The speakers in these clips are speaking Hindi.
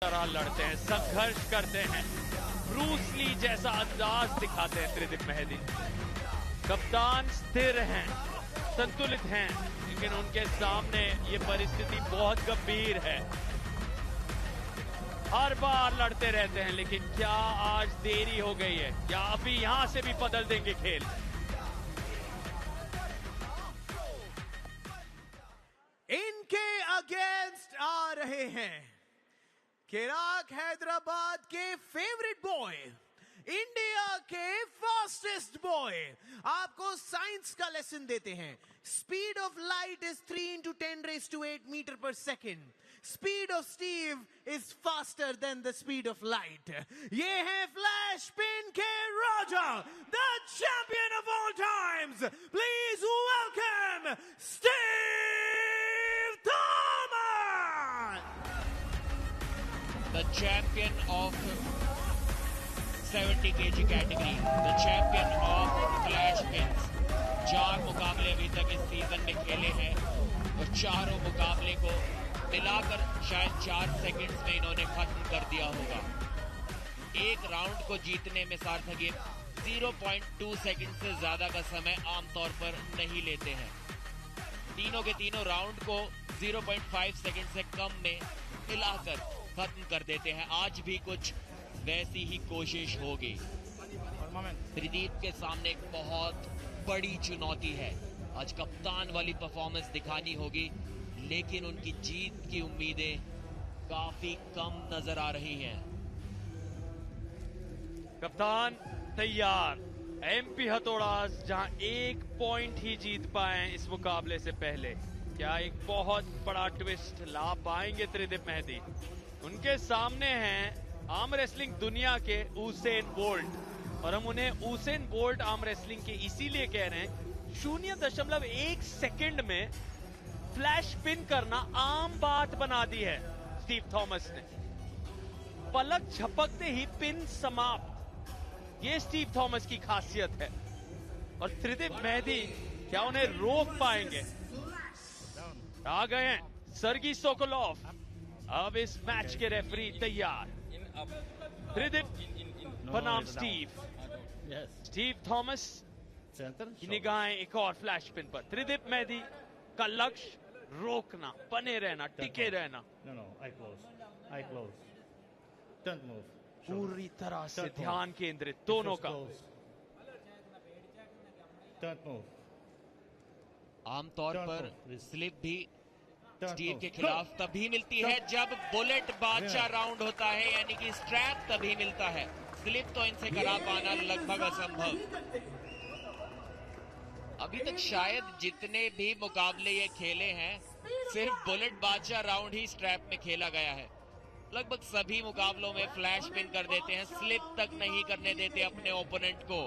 तरह लड़ते हैं, संघर्ष करते हैं, ब्रूस ली जैसा अंदाज दिखाते हैं त्रिदिप मेहदी। कप्तान स्थिर हैं, संतुलित हैं, लेकिन उनके सामने ये परिस्थिति बहुत गंभीर है। हर बार लड़ते रहते हैं, लेकिन क्या आज देरी हो गई है? क्या अभी यहां से भी बदल देंगे खेल? इनके अगेंस्ट आ रहे हैं केराक हैदराबाद के फेवरेट बॉय, इंडिया के फास्टेस्ट बॉय। आपको साइंस का लेसन देते हैं। Speed of light is 3 into 10⁸ metre per second. Speed of Steve is faster than the speed of light. ये है फ्लैश स्पिन के राजा, the champion of all times. Please welcome Steve Thomas, the champion of 70 kg category, the champion of flash spins। 4 मुकाबले अभी तक इस सीजन में खेले हैं और चारों मुकाबले को मिलाकर शायद 4 सेकंड्स में इन्होंने खत्म कर दिया होगा। एक राउंड को जीतने में सार्थक ये 0.2 सेकंड से ज्यादा का समय आमतौर पर नहीं लेते हैं। तीनों के तीनों राउंड को 0.5 सेकंड से कम में मिलाकर खत्म कर देते हैं। आज भी कुछ वैसी ही कोशिश होगी। त्रिदीप के सामने एक बहुत बड़ी चुनौती है। आज कप्तान वाली परफॉर्मेंस दिखानी होगी, लेकिन उनकी जीत की उम्मीदें काफी कम नजर आ रही हैं। कप्तान तैयार। एमपी हथौड़ास जहां 1 पॉइंट ही जीत पाए इस मुकाबले से पहले, क्या एक बहुत बड़ा ट्विस्ट ला पाएंगे त्रिदिप मेहदी? उनके सामने हैं आर्म रेसलिंग दुनिया के उसेन बोल्ट, और हम उन्हें उसेन बोल्ट आर्म रेसलिंग के इसीलिए कह रहे हैं। 0.1 सेकंड में फ्लैश स्पिन करना आम बात बना दी है स्टीव थॉमस ने। पलक झपकते ही पिन समाप्त, ये स्टीव थॉमस की खासियत है। और त्रिदिप मेहदी क्या उन्हें रोक पाएंगे? आ गए हैं सर्गी सोकोलोव। अब इस मैच के रेफरी तैयार। त्रिदिप बनाम स्टीव। स्टीव थॉमस की निगाहें एक और फ्लैश स्पिन पर। त्रिदिप मेहदी का लक्ष्य रोकना, बने रहना, टिके रहना। पूरी तरह से ध्यान केंद्रित दोनों का। आमतौर पर स्लिप भी स्टीव के खिलाफ तभी मिलती है जब बुलेट बादशाह राउंड होता है, यानी कि स्ट्रैप तभी मिलता है। स्लिप तो इनसे करा पाना लगभग असंभव। अभी तक शायद जितने भी मुकाबले ये खेले हैं, सिर्फ बुलेट बादशाह राउंड ही स्ट्रैप में खेला गया है। लगभग सभी मुकाबलों में फ्लैश स्पिन कर देते हैं, स्लिप तक नहीं करने देते अपने ओपोनेंट को।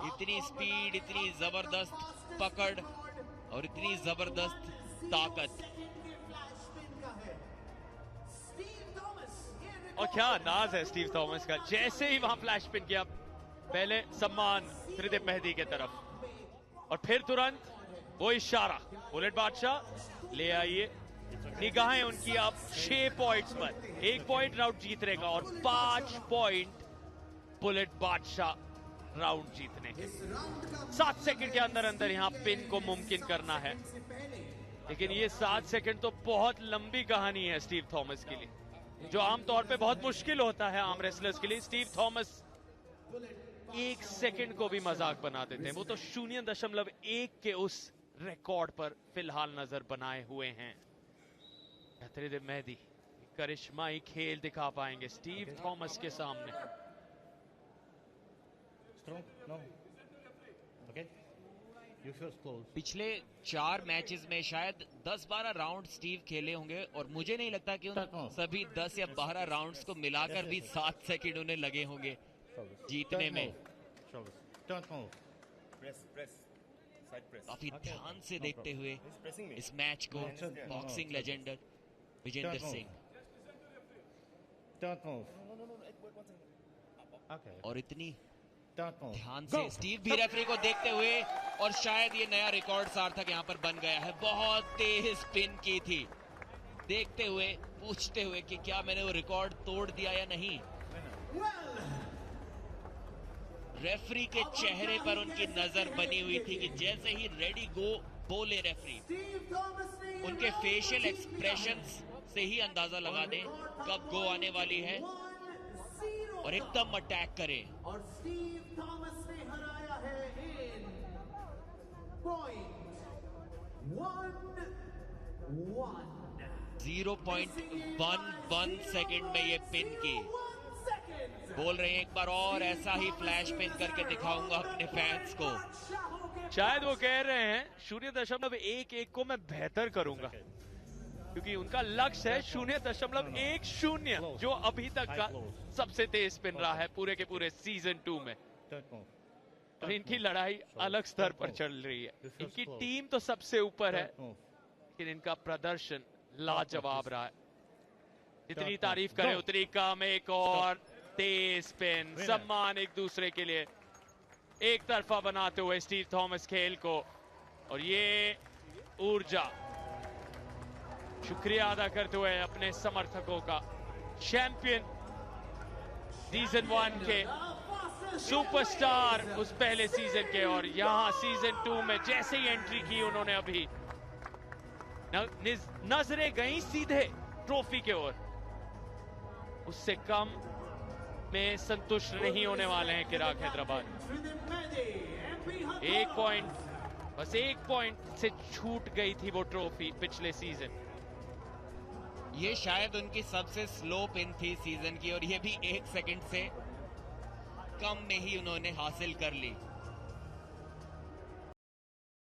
इतनी स्पीड, इतनी जबरदस्त पकड़ और इतनी जबरदस्त ताकत। और क्या अंदाज है स्टीव थॉमस का। जैसे ही वहां फ्लैश स्पिन किया, पहले सम्मान त्रिदिप मेहदी के तरफ, और फिर तुरंत वो इशारा, बुलेट बादशाह ले आइए। निगाहें उनकी अब 6 पॉइंट्स पर। 1 पॉइंट राउंड जीतने का और 5 पॉइंट बुलेट बादशाह राउंड जीतने के। 7 सेकंड के अंदर अंदर यहां पिन को मुमकिन करना है, लेकिन ये 7 सेकंड तो बहुत लंबी कहानी है स्टीव थॉमस के लिए, जो आमतौर पे बहुत मुश्किल होता है आर्म रेसलर्स के लिए। स्टीव थॉमस 1 सेकंड को भी मजाक बना देते हैं। वो तो 0.1 के उस रिकॉर्ड पर फिलहाल नजर बनाए हुए हैं। त्रिदिप मेहदी करिश्माई खेल दिखा पाएंगे स्टीव थॉमस के सामने। पिछले 4 मैचेस में शायद 10-12 राउंड स्टीव खेले होंगे, और मुझे नहीं लगता कि उन सभी 10 या 12 राउंड्स को मिलाकर भी 7 सेकंड उन्हें लगे होंगे जीतने में। काफी ध्यान से देखते हुए इस मैच को बॉक्सिंग लेजेंड विजेंदर सिंह, और इतनी ध्यान से स्टीव भी रेफरी को देखते हुए, और शायद ये नया रिकॉर्ड सार्थक यहां पर बन गया है। बहुत तेज स्पिन की थी देखते हुए, पूछते हुए कि क्या मैंने वो रिकॉर्ड तोड़ दिया या नहीं। रेफरी के चेहरे पर उनकी नजर बनी हुई थी कि जैसे ही रेडी गो बोले रेफरी, उनके फेशियल एक्सप्रेशंस से ही अंदाजा लगा दें कब गो आने वाली है और एकदम अटैक करें। और स्टीव थॉमस ने हराया है इन 0.11 सेकंड में ये पिन की। बोल रहे हैं एक बार और ऐसा ही फ्लैश पिन करके दिखाऊंगा अपने फैंस को। शायद वो कह रहे हैं 0.11 को मैं बेहतर करूंगा, क्योंकि उनका लक्ष्य है 0.10 जो अभी तक का सबसे तेज स्पिन रहा है पूरे के पूरे सीजन 2 में। और इनकी लड़ाई अलग स्तर पर चल रही है। इनकी टीम तो सबसे ऊपर है, लेकिन इनका प्रदर्शन लाजवाब रहा है। जितनी तारीफ करें उतनी कम। एक और तेज स्पिन, सम्मान एक दूसरे के लिए एक तरफा बनाते हुए स्टीव थॉमस खेल को। और ये ऊर्जा शुक्रिया अदा करते हुए अपने समर्थकों का, चैंपियन सीजन 1 के सुपरस्टार उस पहले सीजन के, और यहां सीजन 2 में जैसे ही एंट्री की उन्होंने अभी नजरें गई सीधे ट्रॉफी के ओर। उससे कम में संतुष्ट नहीं होने वाले हैं चिराग हैदराबाद। बस एक पॉइंट से छूट गई थी वो ट्रॉफी पिछले सीजन। ये शायद उनकी सबसे स्लो पिन थी सीजन की, और ये भी 1 सेकंड से कम में ही उन्होंने हासिल कर ली।